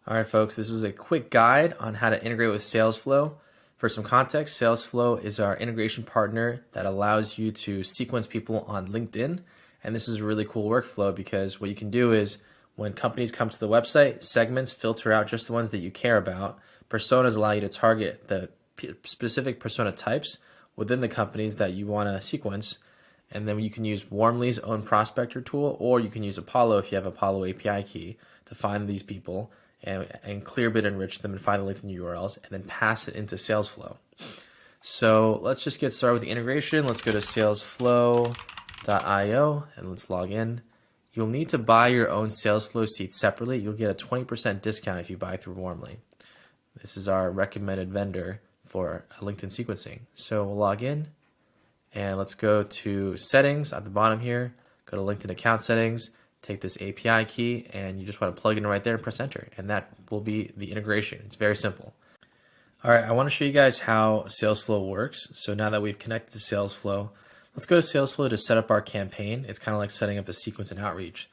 All right, folks, this is a quick guide on how to integrate with Salesflow. For some context, Salesflow is our integration partner that allows you to sequence people on LinkedIn. And this is a really cool workflow because what you can do is when companies come to the website, segments filter out just the ones that you care about. Personas allow you to target the specific persona types within the companies that you want to sequence. And then you can use Warmly's own prospector tool, or you can use Apollo if you have Apollo API key to find these people and Clearbit enrich them and find the LinkedIn URLs and then pass it into Salesflow. So let's just get started with the integration. Let's go to salesflow.io and let's log in. You'll need to buy your own Salesflow seats separately. You'll get a 20% discount if you buy through Warmly. This is our recommended vendor for LinkedIn sequencing. So we'll log in and let's go to settings at the bottom here. Go to LinkedIn account settings. Take this API key and you just want to plug it in right there and press enter, and that will be the integration. It's very simple. All right, I want to show you guys how Salesflow works. So now that we've connected to Salesflow, let's go to Salesflow to set up our campaign. It's kind of like setting up a sequence in Outreach.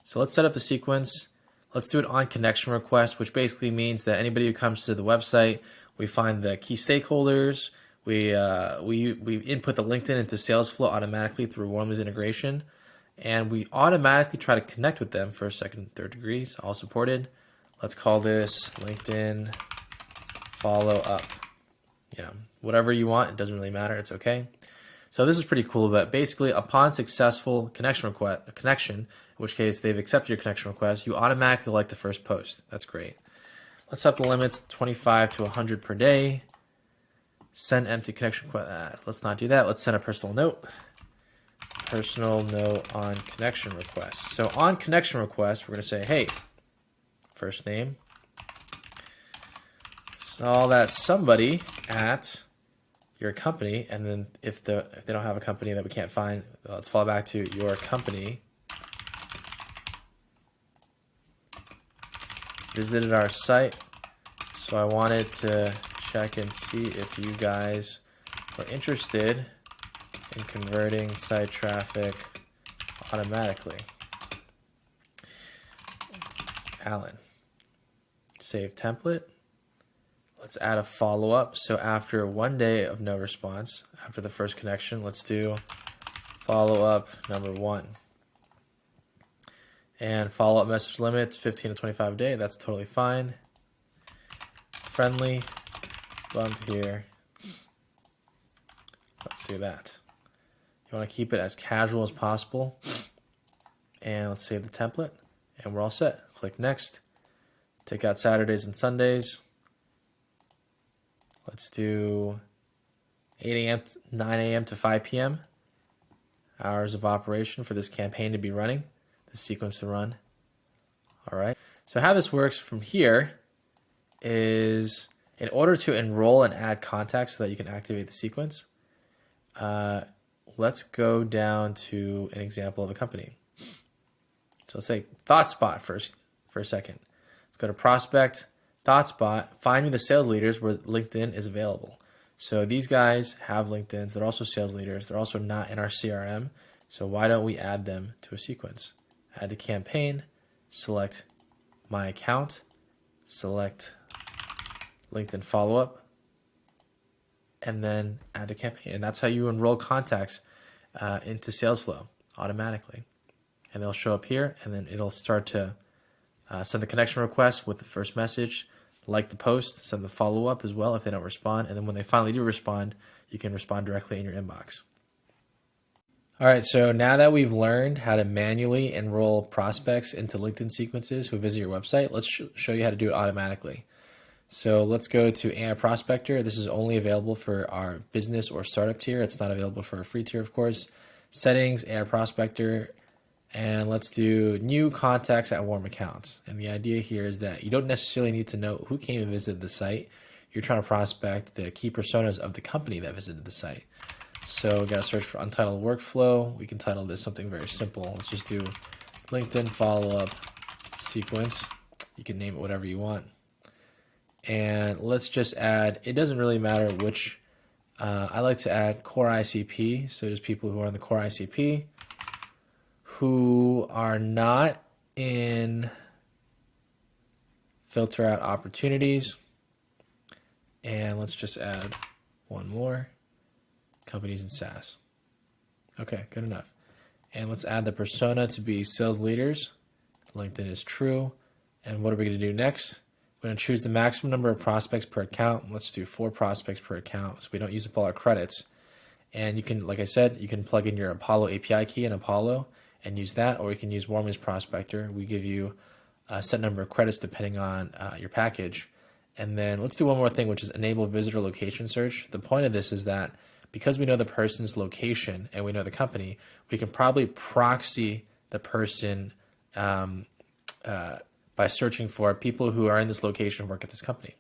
So let's set up the sequence. Let's do it on connection request, which basically means that anybody who comes to the website, we find the key stakeholders, we input the LinkedIn into Salesflow automatically through Warmly's integration. And we automatically try to connect with them first, second, third degrees, all supported. Let's call this LinkedIn follow up. Whatever you want, it doesn't really matter, it's okay. So this is pretty cool, but basically upon successful connection, in which case they've accepted your connection request, you automatically like the first post. That's great. Let's set the limits 25 to 100 per day. Send empty connection request. Let's not do that. Let's send a personal note. Personal note on connection request. So on connection request, we're going to say, hey, first name, saw that somebody at your company, and then if they don't have a company that we can't find, let's fall back to your company, visited our site. So I wanted to check and see if you guys were interested in converting site traffic automatically. Alan. Save template. Let's add a follow-up. So after 1 day of no response, after the first connection, let's do follow-up number 1. And follow-up message limits 15 to 25 a day. That's totally fine. Friendly bump here. Let's do that. You want to keep it as casual as possible. And let's save the template. And we're all set. Click next. Take out Saturdays and Sundays. Let's do 8 a.m., 9 a.m. to 5 p.m. hours of operation for this campaign to be running, the sequence to run. All right. So how this works from here is in order to enroll and add contacts so that you can activate the sequence, let's go down to an example of a company. So let's say ThoughtSpot first for a second. Let's go to Prospect, ThoughtSpot, find me the sales leaders where LinkedIn is available. So these guys have LinkedIns. They're also sales leaders. They're also not in our CRM. So why don't we add them to a sequence? Add to campaign, select my account, select LinkedIn follow-up, and then add to campaign. And that's how you enroll contacts into Salesflow automatically. And they'll show up here, and then it'll start to send the connection request with the first message, like the post, send the follow-up as well if they don't respond, and then when they finally do respond, you can respond directly in your inbox. All right, so now that we've learned how to manually enroll prospects into LinkedIn sequences who visit your website, let's show you how to do it automatically. So let's go to AI Prospector. This is only available for our business or startup tier. It's not available for a free tier, of course. Settings, AI Prospector, and let's do new contacts at warm accounts. And the idea here is that you don't necessarily need to know who came and visited the site. You're trying to prospect the key personas of the company that visited the site. So we got to search for untitled workflow. We can title this something very simple. Let's just do LinkedIn follow-up sequence. You can name it whatever you want. And let's just add, it doesn't really matter which, I like to add core ICP. So there's people who are in the core ICP who are not in filter out opportunities, and let's just add one more, companies in SaaS. Okay, good enough. And let's add the persona to be sales leaders. LinkedIn is true. And what are we going to do next? We're going to choose the maximum number of prospects per account. Let's do 4 prospects per account so we don't use up all our credits. And you can, like I said, you can plug in your Apollo API key in Apollo and use that, or you can use Warming's Prospector. We give you a set number of credits depending on your package. And then let's do one more thing, which is enable visitor location search. The point of this is that because we know the person's location and we know the company, we can probably proxy the person by searching for people who are in this location and work at this company.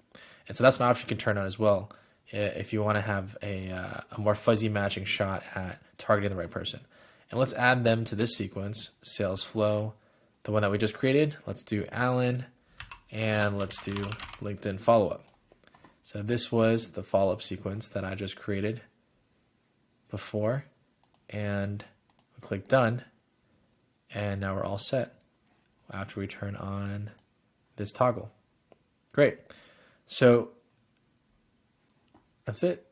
And so that's an option you can turn on as well if you want to have a more fuzzy matching shot at targeting the right person. And let's add them to this sequence, Salesflow, the one that we just created. Let's do Alan, and let's do LinkedIn follow-up. So this was the follow-up sequence that I just created before, and we click done, and now we're all set after we turn on this toggle. Great. So that's it.